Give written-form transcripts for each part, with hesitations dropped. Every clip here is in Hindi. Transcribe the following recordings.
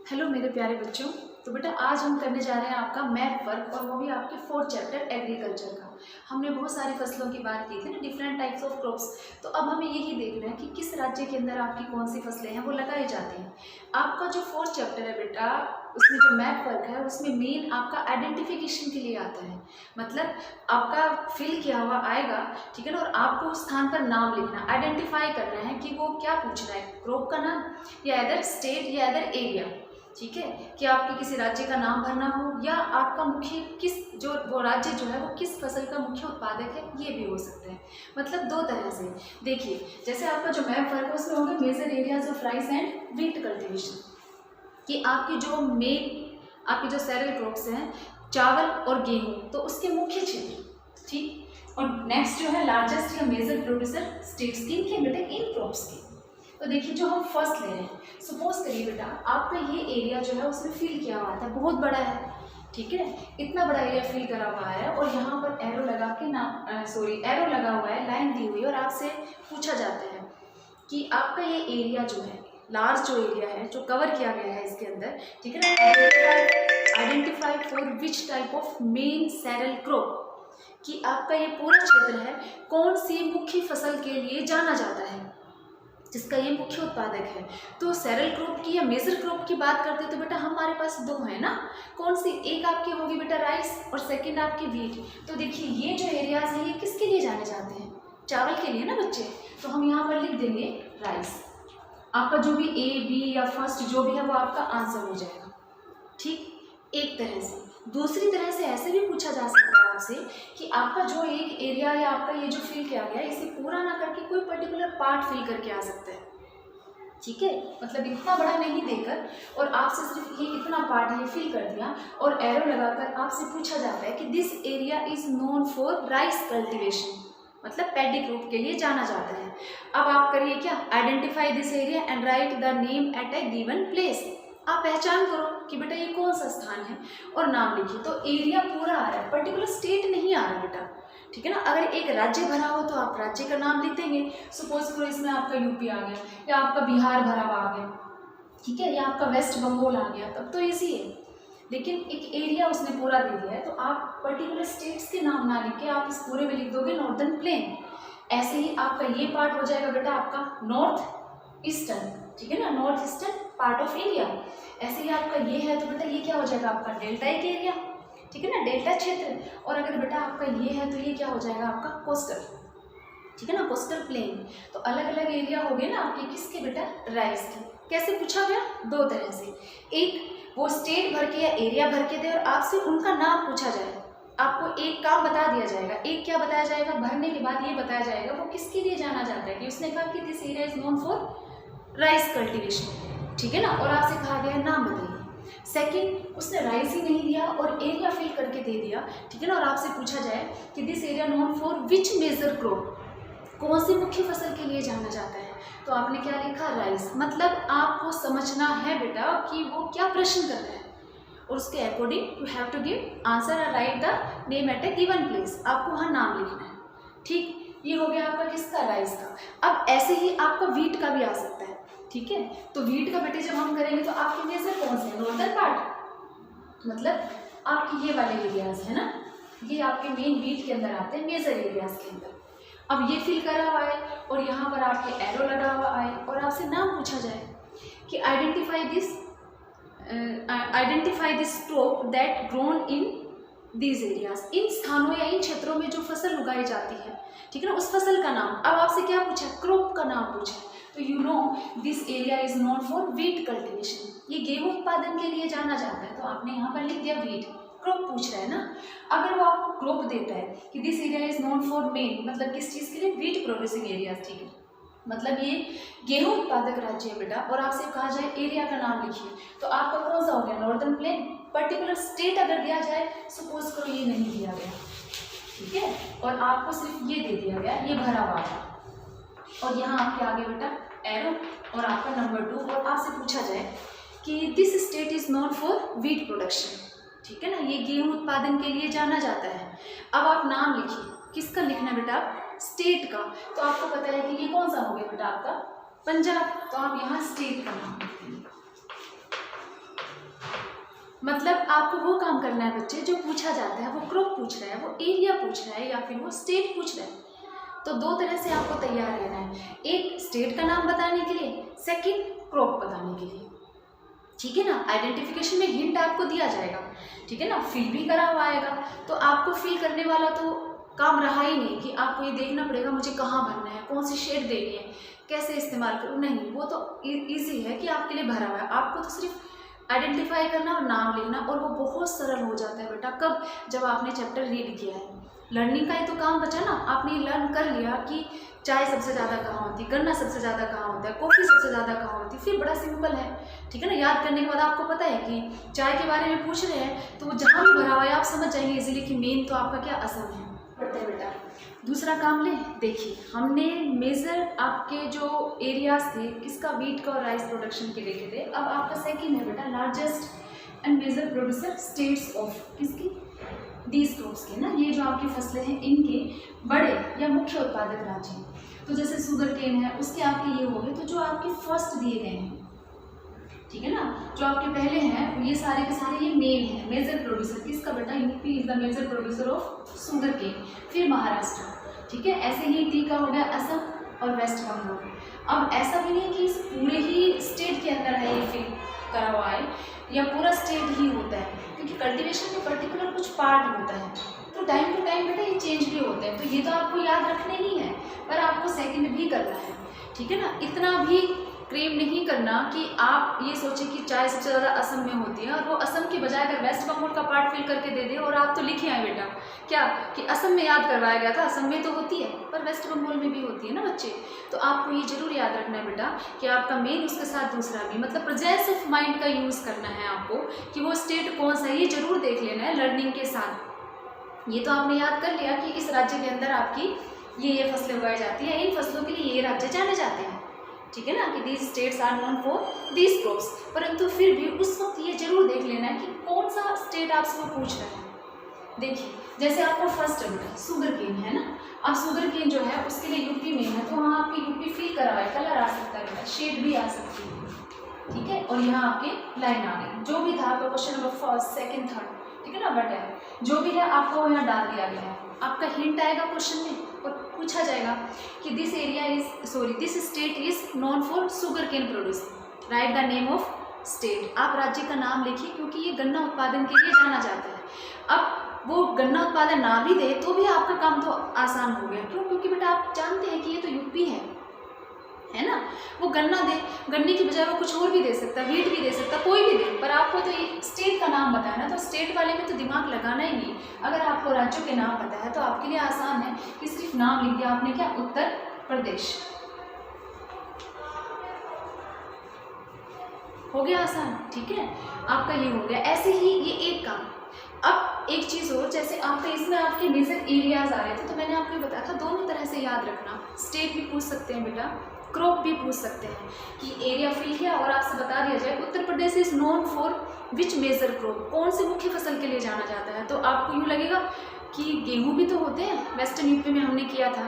हेलो मेरे प्यारे बच्चों। तो बेटा आज हम करने जा रहे हैं आपका मैथ वर्क, और वो भी आपके 4th चैप्टर एग्रीकल्चर का। हमने बहुत सारी फसलों की बात की थी ना, डिफरेंट टाइप्स ऑफ क्रॉप्स। तो अब हमें यही देखना है कि किस राज्य के अंदर आपकी कौन सी फसलें हैं वो लगाई जाती हैं। आपका जो 4th चैप्टर है बेटा, उसमें जो मैथ वर्क है उसमें मेन आपका आइडेंटिफिकेशन के लिए आता है। मतलब आपका फिल किया हुआ आएगा, ठीक है ना, और आपको उस स्थान पर नाम लिखना, आइडेंटिफाई करना है कि वो क्या पूछ रहा है, क्रॉप का नाम या अदर स्टेट या अदर एरिया। ठीक है, कि आपके किसी राज्य का नाम भरना हो या आपका मुख्य किस जो वो राज्य जो है वो किस फसल का मुख्य उत्पादक है, ये भी हो सकता है। मतलब दो तरह से देखिए, जैसे आपका जो मैप वर्क है उसमें होगा major areas of rice and wheat cultivation, कि आपकी जो मेन आपके जो सेरेल क्रॉप्स हैं चावल और गेहूं, तो उसके मुख्य क्षेत्र। ठीक, और नेक्स्ट जो है लार्जेस्ट या मेजर प्रोड्यूसर स्टेट्स की के बेटे इन क्रॉप्स की। तो देखिए जो हम फर्स्ट ले रहे हैं, सपोज करिए बेटा आपका ये एरिया जो है उसमें फिल किया हुआ था, बहुत बड़ा है। ठीक है, इतना बड़ा एरिया फिल करा हुआ है और यहाँ पर एरो लगा के एरो लगा हुआ है, लाइन दी हुई है, और आपसे पूछा जाता है कि आपका ये एरिया जो है, लार्ज जो एरिया है जो कवर किया गया है इसके अंदर, ठीक है ना, identify for which type of main cereal crop, कि आपका ये पूरा क्षेत्र है कौन सी मुख्य फसल के लिए जाना जाता है, जिसका ये मुख्य उत्पादक है। तो सेरेल क्रॉप की या मेजर क्रॉप की बात करते हैं तो बेटा हमारे पास दो है ना, कौन सी, एक आपकी होगी बेटा राइस और सेकंड आपकी व्हीट। तो देखिए ये जो एरियाज हैं ये किसके लिए जाने जाते हैं, चावल के लिए ना बच्चे। तो हम यहाँ पर लिख देंगे राइस। आपका जो भी ए बी या फर्स्ट जो भी है वो आपका आंसर हो जाएगा। ठीक, एक तरह से। दूसरी तरह से ऐसे भी पूछा जा सकता है आपसे कि आपका जो एक एरिया या आपका ये जो फिल किया गया है इसे पूरा ना करके कोई पर्टिकुलर पार्ट फिल करके आ सकता है। ठीक है, मतलब इतना बड़ा नहीं देकर और आपसे सिर्फ ये इतना पार्ट है फिल कर दिया और एरो लगाकर आपसे पूछा जाता है कि this area is known for rice cultivation, मतलब पैडी क्रॉप के लिए जाना जाता है। अब आप करिए क्या, identify this area and right the name at a given place. आप पहचान करो कि बेटा ये कौन सा स्थान है और नाम लिखिए। तो एरिया पूरा आ रहा है, पर्टिकुलर स्टेट नहीं आ रहा बेटा। ठीक है ना, अगर एक राज्य भरा हो तो आप राज्य का नाम लिख देंगे। सपोज करो इसमें आपका यूपी आ गया या आपका बिहार भरा हुआ आ गया, ठीक है, या आपका वेस्ट बंगाल आ गया, तब तो ईजी है। लेकिन एक एरिया उसने पूरा दे दिया है तो आप पर्टिकुलर स्टेट्स के नाम ना लिख के आप इस पूरे में लिख दोगे नॉर्दर्न प्लेन। ऐसे ही आपका ये पार्ट हो जाएगा बेटा आपका नॉर्थ ईस्टर्न, ठीक है ना, north eastern part of India. ऐसे ही आपका ये है तो बेटा ये क्या हो जाएगा आपका डेल्टाइक एरिया, ठीक है ना, डेल्टा क्षेत्र। और अगर बेटा आपका ये है तो ये क्या हो जाएगा आपका कोस्टल, ठीक है ना, कोस्टल प्लेन। तो अलग अलग एरिया हो गए ना आपके किसके बेटा, राइस के। कैसे पूछा गया, दो तरह से, एक वो स्टेट भर के या एरिया भर के दे और आपसे उनका नाम पूछा जाए, आपको एक काम बता दिया जाएगा। एक क्या बताया जाएगा, भरने के बाद ये बताया जाएगा वो किसके लिए जाना जाता है, कि उसने कहा कि this area is known for rice cultivation, ठीक है ना, और आपसे कहा गया नाम बताइए। सेकंड, उसने राइस ही नहीं दिया और एरिया फिल करके दे दिया, ठीक है ना, और आपसे पूछा जाए कि this area known for which major crop, कौन सी मुख्य फसल के लिए जाना जाता है। तो आपने क्या लिखा, राइस। मतलब आपको समझना है बेटा कि वो क्या प्रश्न कर रहा है और उसके according you have to give answer और write the name at a given place. आपको वहाँ नाम लिखना है। ठीक, ये हो गया आपका किसका, राइस का। अब ऐसे ही आपका व्हीट का भी आ सकता है, ठीक है। तो व्हीट का बेटे जब हम करेंगे तो आपके मेजर कौन से, नॉर्दर्न पार्ट, मतलब आपके ये वाले एरियाज है ना, ये आपके मेन व्हीट के अंदर आते हैं, मेजर एरियाज के अंदर। अब ये फिल करा हुआ है और यहाँ पर आपके एरो लगा हुआ है और आपसे नाम पूछा जाए कि identify this crop that grown in these areas, इन स्थानों या इन क्षेत्रों में जो फसल उगाई जाती है, ठीक है ना, उस फसल का नाम। अब आपसे क्या पूछा, क्रॉप का नाम पूछा, तो you know this area is known for wheat cultivation, ये गेहूं उत्पादन के लिए जाना जाता है। तो आपने यहाँ पर लिख दिया व्हीट। क्रॉप पूछ रहा है ना, अगर वो आपको क्रॉप देता है कि this area is known for main, मतलब किस चीज़ के लिए, व्हीट प्रोड्यूसिंग एरिया, ठीक है, मतलब ये गेहूं उत्पादक राज्य है बेटा, और आपसे कहा जाए एरिया का नाम लिखिए, तो आपका कौन सा हो गया, नॉर्दर्न प्लेन। पर्टिकुलर स्टेट अगर दिया जाए, सपोज करो ये नहीं दिया गया, ठीक है, और आपको सिर्फ ये दे दिया गया, ये भरा हुआ है, और यहाँ आपके आगे बेटा एरो और आपका नंबर 2, और आपसे पूछा जाए कि this state is known for wheat production, ठीक है ना, ये गेहूं उत्पादन के लिए जाना जाता है। अब आप नाम लिखिए, किसका लिखना बेटा, स्टेट का। तो आपको पता है कि ये कौन सा हो गया बेटा आपका, पंजाब, तो आप यहाँ स्टेट का नाम लिखेंगे। मतलब आपको वो काम करना है बच्चे जो पूछा जाता है, वो क्रॉप पूछ रहा है, वो एरिया पूछ रहा है, या फिर वो स्टेट पूछ रहा है। तो दो तरह से आपको तैयार रहना है, एक स्टेट का नाम बताने के लिए, सेकंड क्रॉप बताने के लिए। ठीक है ना। आइडेंटिफिकेशन में हिंट आपको दिया जाएगा, ठीक है ना, फिल भी करा हुआ आएगा। तो आपको फिल करने वाला तो काम रहा ही नहीं कि आपको ये देखना पड़ेगा मुझे कहाँ भरना है, कौन सी शेड देनी है, कैसे इस्तेमाल करूँ, नहीं, वो तो ईजी है कि आपके लिए भरा हुआ है। आपको तो सिर्फ आइडेंटिफाई करना और नाम लिखना, और वो बहुत सरल हो जाता है बेटा कब, जब आपने चैप्टर रीड किया है। लर्निंग का ही तो काम बचा ना, आपने लर्न कर लिया कि चाय सबसे ज़्यादा कहाँ होती है, गन्ना सबसे ज़्यादा कहाँ होता है, कॉफ़ी सबसे ज़्यादा कहाँ होती है, फिर बड़ा सिंपल है, ठीक है ना। याद करने के बाद आपको पता है कि चाय के बारे में पूछ रहे हैं तो वो जहाँ भी भरा हुआ है आप समझ जाएंगे इजीली कि मेन तो आपका क्या असम है। पढ़ते हैं बेटा। दूसरा काम ले, देखिए हमने मेजर आपके जो एरियाज थे किसका, वीट का और राइस प्रोडक्शन के देखे थे। अब आपका सेकंड है बेटा, largest and major producer states of किसकी, दीज क्रॉप्स के ना, ये जो आपकी फसलें हैं इनके बड़े या मुख्य उत्पादक राज्य हैं। तो जैसे शुगर केन है उसके आपके ये हो गए, तो जो आपके फर्स्ट दिए गए हैं, ठीक है ना, जो आपके पहले हैं ये सारे के सारे ये मेन है, मेजर प्रोड्यूसर किसका बेटा, UP is the major producer of sugar cane, फिर महाराष्ट्र, ठीक है। ऐसे ही टी का हो गया असम और वेस्ट बंगाल। अब ऐसा भी नहीं कि इस पूरे ही स्टेट के अंदर है ये फिल करा हुआ है या पूरा स्टेट ही होता है, क्योंकि कल्टीवेशन में पर्टिकुलर कुछ पार्ट होता है, तो टाइम टू टाइम बेटा ये चेंज भी होते हैं। तो ये तो आपको याद रखने ही है, पर आपको सेकंड भी करना है, ठीक है ना। इतना भी क्रेम नहीं करना कि आप ये सोचें कि चाय सबसे ज़्यादा असम में होती है और वो असम के बजाय अगर वेस्ट बंगाल का पार्ट फिल करके दे दे और आप तो लिखे आए बेटा क्या कि असम में याद करवाया गया था, असम में तो होती है पर वेस्ट बंगाल में भी होती है ना बच्चे। तो आपको ये जरूर याद रखना है बेटा कि आपका मेन उसके साथ दूसरा भी, मतलब प्रेजेंस ऑफ माइंड का यूज़ करना है आपको कि वो स्टेट कौन सा है, ये जरूर देख लेना है लर्निंग के साथ। ये तो आपने याद कर लिया कि इस राज्य के अंदर आपकी ये फसलें उगाई जाती हैं, इन फसलों के लिए ये राज्य जाने जाते हैं, ठीक है ना, कि these states are known for these crops. परंतु फिर भी उस वक्त ये जरूर देख लेना है कि कौन सा स्टेट आपसे वो पूछ रहा है। देखिए जैसे आपको फर्स्ट है शुगर केन है ना, अब शुगर केन जो है उसके लिए यूपी में है, तो वहाँ आपके यूपी फिल करा हुआ है, कलर आ सकता है, शेड भी आ सकती है, ठीक है। और यहाँ आपके लाइन आ गई, जो भी था आपका question number first second third, ठीक है ना, बट है जो भी है आपको यहाँ डाल दिया गया है। आपका हिंट आएगा क्वेश्चन में और पूछा जाएगा कि this area is sorry this state is known for sugar cane produce, write the name of state. आप राज्य का नाम लिखिए क्योंकि ये गन्ना उत्पादन के लिए जाना जाता है। अब वो गन्ना उत्पादन ना भी दे तो भी आपका काम तो आसान हो गया, क्यों, क्योंकि बेटा आप जानते हैं कि ये तो यूपी है ना। वो गन्ना दे, गन्ने की बजाय वो कुछ और भी दे सकता, वीट भी दे सकता, कोई भी दे, पर आपको तो ये स्टेट का नाम बताना, तो स्टेट वाले में तो दिमाग लगाना ही नहीं। अगर आपको राज्यों के नाम पता है तो आपके लिए आसान है कि सिर्फ नाम लिख दिया आपने, क्या, उत्तर प्रदेश, हो गया आसान, ठीक है, आपका ये हो गया। ऐसे ही ये एक काम। अब एक चीज़ और, जैसे आपका इसमें आपके मेजर एरियाज आ रहे थे, तो मैंने आपको बताया था दोनों तरह से याद रखना, स्टेट भी पूछ सकते हैं बेटा, क्रॉप भी पूछ सकते हैं कि एरिया फिल किया और आपसे बता दिया जाए Uttar Pradesh is known for which major crop, कौन से मुख्य फसल के लिए जाना जाता है। तो आपको यूँ लगेगा कि गेहूँ भी तो होते हैं, वेस्टर्न यूपी में हमने किया था,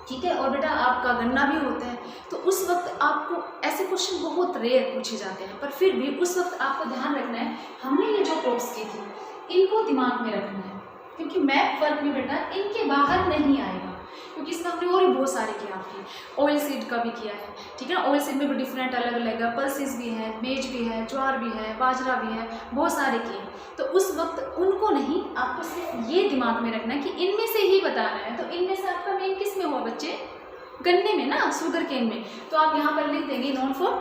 ठीक है, और बेटा आपका गन्ना भी होता है। तो उस वक्त आपको ऐसे क्वेश्चन बहुत रेयर पूछे जाते हैं, पर फिर भी उस वक्त आपको ध्यान रखना है हमने ये जो क्रॉप्स की थी इनको दिमाग में रखना है, क्योंकि मैप वर्क में बेटा इनके बाहर नहीं आएगा, क्योंकि इसमें हमने और भी बहुत सारे किया, आपकी ऑयल सीड का भी किया है, ठीक है ना। ऑयल सीड में भी डिफरेंट अलग अलग है, पल्सेस भी है, मेज भी है, ज्वार भी है, बाजरा भी है, बहुत सारे किए। तो उस वक्त उनको नहीं, आपको सिर्फ ये दिमाग में रखना है कि इनमें से ही बताना है। तो इनमें से आपका मेन किस में हुआ बच्चे, गन्ने में ना, शुगर केन में। तो आप यहाँ पर लिख देंगे known for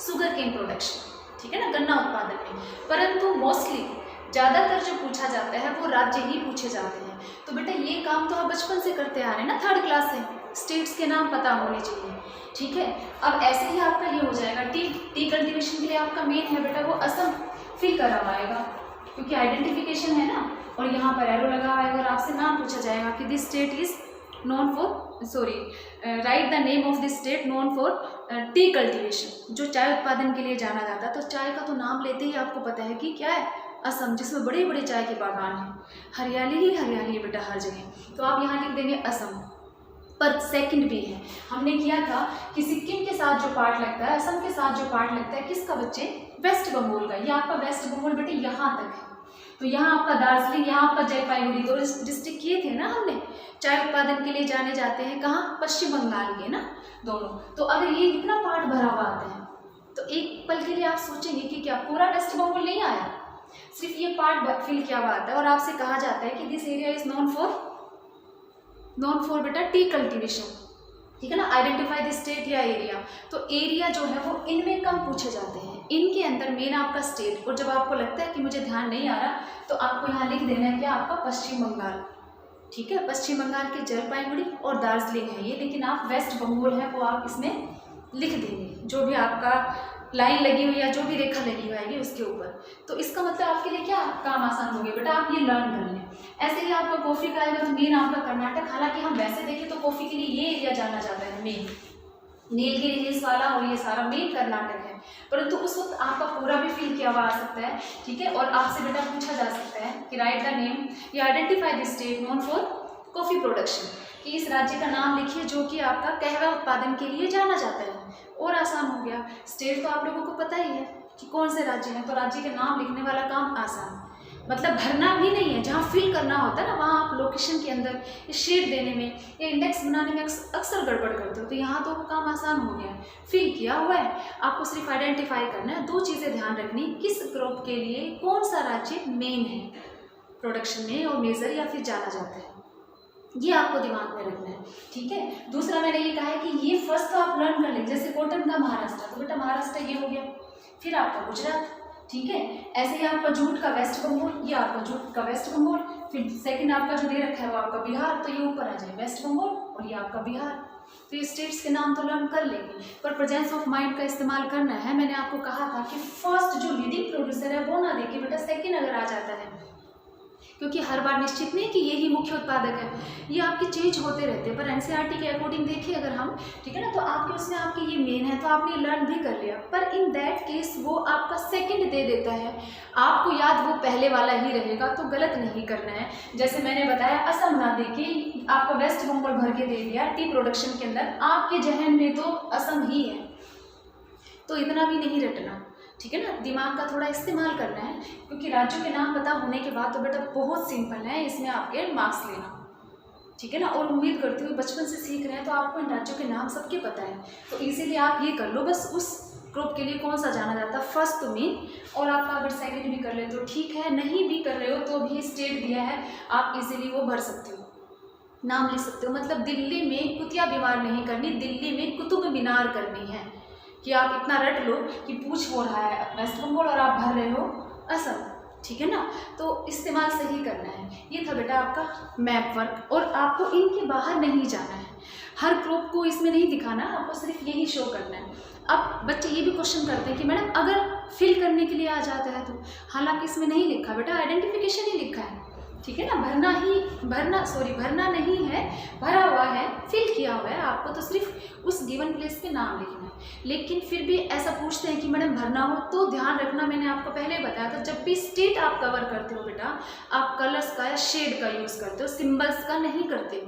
sugar cane production, ठीक है ना, गन्ना उत्पादन में। परंतु मोस्टली ज़्यादातर जो पूछा जाता है वो राज्य ही पूछे जाते हैं। तो बेटा ये काम तो आप बचपन से करते आ रहे हैं ना, थर्ड क्लास से, स्टेट्स के नाम पता होने चाहिए, ठीक है। अब ऐसे ही आपका ये हो जाएगा, टी कल्टीवेशन के लिए आपका मेन है बेटा वो असम फिल करा हुआ आएगा, क्योंकि आइडेंटिफिकेशन है ना, और यहाँ पर एरो लगा हुआ है। अगर आपसे नाम पूछा जाएगा कि this state is known for sorry right the name of this state known for T cultivation, जो चाय उत्पादन के लिए जाना जाता है। तो चाय का तो नाम लेते ही आपको पता है कि क्या है, असम, जिसमें बड़े बड़े चाय के बागान हैं, हरियाली ही हरियाली है बेटा हर जगह। तो आप यहाँ लिख देंगे असम। पर सेकंड भी है। हमने किया था कि सिक्किम के साथ जो पार्ट लगता है, असम के साथ जो पार्ट लगता है, किसका बच्चे, वेस्ट बंगाल का। ये आपका वेस्ट बंगाल बेटे यहाँ तक है। तो यहाँ आपका दार्जिलिंग, यहाँ आपका जलपाईगुड़ी, दो डिस्ट्रिक्ट किए थे ना हमने। चाय उत्पादन के लिए जाने जाते हैं कहाँ, पश्चिम बंगाल के ना दोनों। तो अगर ये इतना पार्ट भरा हुआ आता है तो एक पल के लिए आप सोचेंगे कि क्या पूरा वेस्ट बंगाल नहीं आया, सिर्फ ये पार्ट फिल किया हुआ आता है। और आपसे कहा जाता है कि this area is known for बेटा टी कल्टीवेशन, ठीक है ना। आइडेंटिफाई द स्टेट या एरिया। तो एरिया जो है वो इनमें कम पूछे जाते हैं, इनके अंदर मेन आपका स्टेट। और जब आपको लगता है कि मुझे ध्यान नहीं आ रहा तो आपको यहाँ लिख देना है क्या, आपका पश्चिम बंगाल, ठीक है। पश्चिम बंगाल के जलपाईगुड़ी और दार्जिलिंग है ये, लेकिन आप वेस्ट बंगाल है वो आप इसमें लिख देंगे, जो भी आपका लाइन लगी हुई या जो भी रेखा लगी हुई आएगी उसके ऊपर। तो इसका मतलब आपके लिए क्या काम आसान हो गया बेटा, आप ये लर्न कर लें। ऐसे ही आपका कॉफ़ी का आएगा तो मेन आपका कर्नाटक। हालांकि हम वैसे देखें तो कॉफ़ी के लिए ये एरिया जाना जाता है मेन, नीलगिरी हिल्स वाला और ये सारा मेन कर्नाटक है। परंतु उस वक्त आपका पूरा भी फिल किया हुआ आ सकता है, ठीक है। और आपसे बेटा पूछा जा सकता है कि राइट द नेम या identify the state known for coffee production, कि इस राज्य का नाम लिखिए जो कि आपका कहवा उत्पादन के लिए जाना जाता है। और आसान हो गया, स्टेट तो आप लोगों को पता ही है कि कौन से राज्य हैं, तो राज्य के नाम लिखने वाला काम आसान। मतलब भरना भी नहीं है, जहाँ फिल करना होता है ना वहाँ आप लोकेशन के अंदर या शेड देने में या इंडेक्स बनाने में अक्सर गड़बड़ करते हो। तो यहाँ तो वो काम आसान हो गया है, फिल किया हुआ है। आपको सिर्फ आइडेंटिफाई करना है। 2 चीज़ें ध्यान रखनी, किस क्रॉप के लिए कौन सा राज्य मेन है प्रोडक्शन में और मेजर या फिर जाना जाता है, ये आपको दिमाग में रखना है, ठीक है। दूसरा मैंने ये कहा है कि ये फर्स्ट तो आप लर्न कर लेंगे। जैसे कॉटन का महाराष्ट्र, तो बेटा महाराष्ट्र ये हो गया, फिर आपका गुजरात, ठीक है। ऐसे ही आपका जूट का वेस्ट बंगाल, ये आपका जूट का वेस्ट बंगाल, फिर सेकंड आपका जो दे रखा है वो आपका बिहार, तो ये ऊपर आ जाए वेस्ट बंगाल और ये आपका बिहार। तो ये स्टेट्स के नाम तो लर्न कर लेंगे, पर प्रेजेंस ऑफ माइंड का इस्तेमाल करना है। मैंने आपको कहा था कि फर्स्ट जो लीडिंग प्रोड्यूसर है वो ना देखिए बेटा, सेकेंड अगर आ जाता है, क्योंकि हर बार निश्चित नहीं कि यही मुख्य उत्पादक है, ये आपके चेंज होते रहते हैं। पर एनसीईआरटी के अकॉर्डिंग देखिए अगर हम, ठीक है ना, तो आपके उसमें आपके ये मेन है तो आपने लर्न भी कर लिया। पर इन दैट केस वो आपका सेकंड दे देता है, आपको याद वो पहले वाला ही रहेगा, तो गलत नहीं करना है। जैसे मैंने बताया असम ना देके आपको वेस्ट बंगाल भर के दे दिया टी प्रोडक्शन के अंदर, आपके जहन में तो असम ही है, तो इतना भी नहीं रटना, ठीक है ना। दिमाग का थोड़ा इस्तेमाल करना है, क्योंकि राज्यों के नाम पता होने के बाद तो बेटा बहुत सिंपल है इसमें आपके मार्क्स लेना, ठीक है ना। और उम्मीद करती हूँ बचपन से सीख रहे हैं तो आपको इन राज्यों के नाम सबके पता है, तो इसीलिए आप ये कर लो बस उस क्रॉप के लिए कौन सा जाना जाता है फर्स्ट तो मेन। और आपका अगर सेकंड भी कर ले तो ठीक है, नहीं भी कर रहे हो तो भी स्टेट दिया है, आप इजीली वो भर सकते हो, नाम लिख सकते हो। मतलब दिल्ली में कुतिया बीमार नहीं करनी, दिल्ली में कुतुब मीनार करनी है, कि आप इतना रट लो कि पूछ हो रहा है वेस्ट बंगाल और आप भर रहे हो असम, ठीक है ना। तो इस्तेमाल सही करना है। ये था बेटा आपका मैप वर्क, और आपको इनके बाहर नहीं जाना है, हर क्रॉप को इसमें नहीं दिखाना, आपको सिर्फ यही शो करना है। अब बच्चे ये भी क्वेश्चन करते हैं कि मैडम अगर फिल करने के लिए आ जाता है तो, हालांकि इसमें नहीं लिखा बेटा, आइडेंटिफिकेशन ही लिखा है, ठीक है ना। भरना नहीं है, भरा हुआ है, फिल किया हुआ है, आपको तो सिर्फ उस गिवन प्लेस पे नाम लिखना है। लेकिन फिर भी ऐसा पूछते हैं कि मैडम भरना हो तो ध्यान रखना, मैंने आपको पहले बताया था, जब भी स्टेट आप कवर करते हो बेटा, आप कलर्स का या शेड का यूज़ करते हो, सिंबल्स का नहीं करते,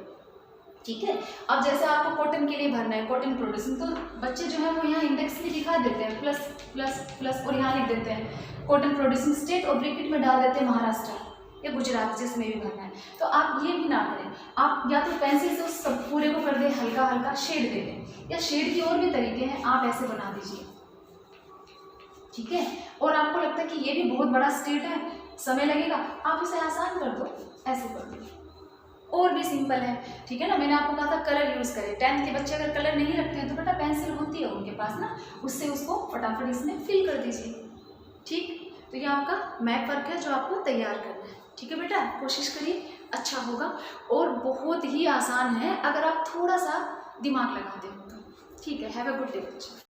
ठीक है। अब जैसे आपको कॉटन के लिए भरना है, कॉटन प्रोड्यूसिंग, तो बच्चे जो है वो यहाँ इंडेक्स में दिखा देते हैं प्लस प्लस प्लस, और यहाँ लिख देते हैं कॉटन प्रोड्यूसिंग स्टेट, और ब्रैकेट में डाल देते हैं महाराष्ट्र या गुजरात, जिसमें भी भरना है। तो आप ये भी ना करें, आप या तो पेंसिल से उस सब पूरे को कर दें, हल्का हल्का शेड दे दें, या शेड की और भी तरीके हैं, आप ऐसे बना दीजिए, ठीक है। और आपको लगता है कि ये भी बहुत बड़ा स्टेट है, समय लगेगा, आप इसे आसान कर दो, ऐसे कर दो, और भी सिंपल है, ठीक है ना। मैंने आपको कहा था कलर यूज़ करें, 10th के बच्चे अगर कलर नहीं रखते हैं तो बेटा पेंसिल होती है उनके पास ना, उससे उसको फटाफट इसमें फिल कर दीजिए, ठीक। तो ये आपका मैप वर्क है जो आपको तैयार करना है, ठीक है बेटा, कोशिश करिए, अच्छा होगा। और बहुत ही आसान है अगर आप थोड़ा सा दिमाग लगाते हो तो, ठीक है। हैव अ गुड डे बच्चे।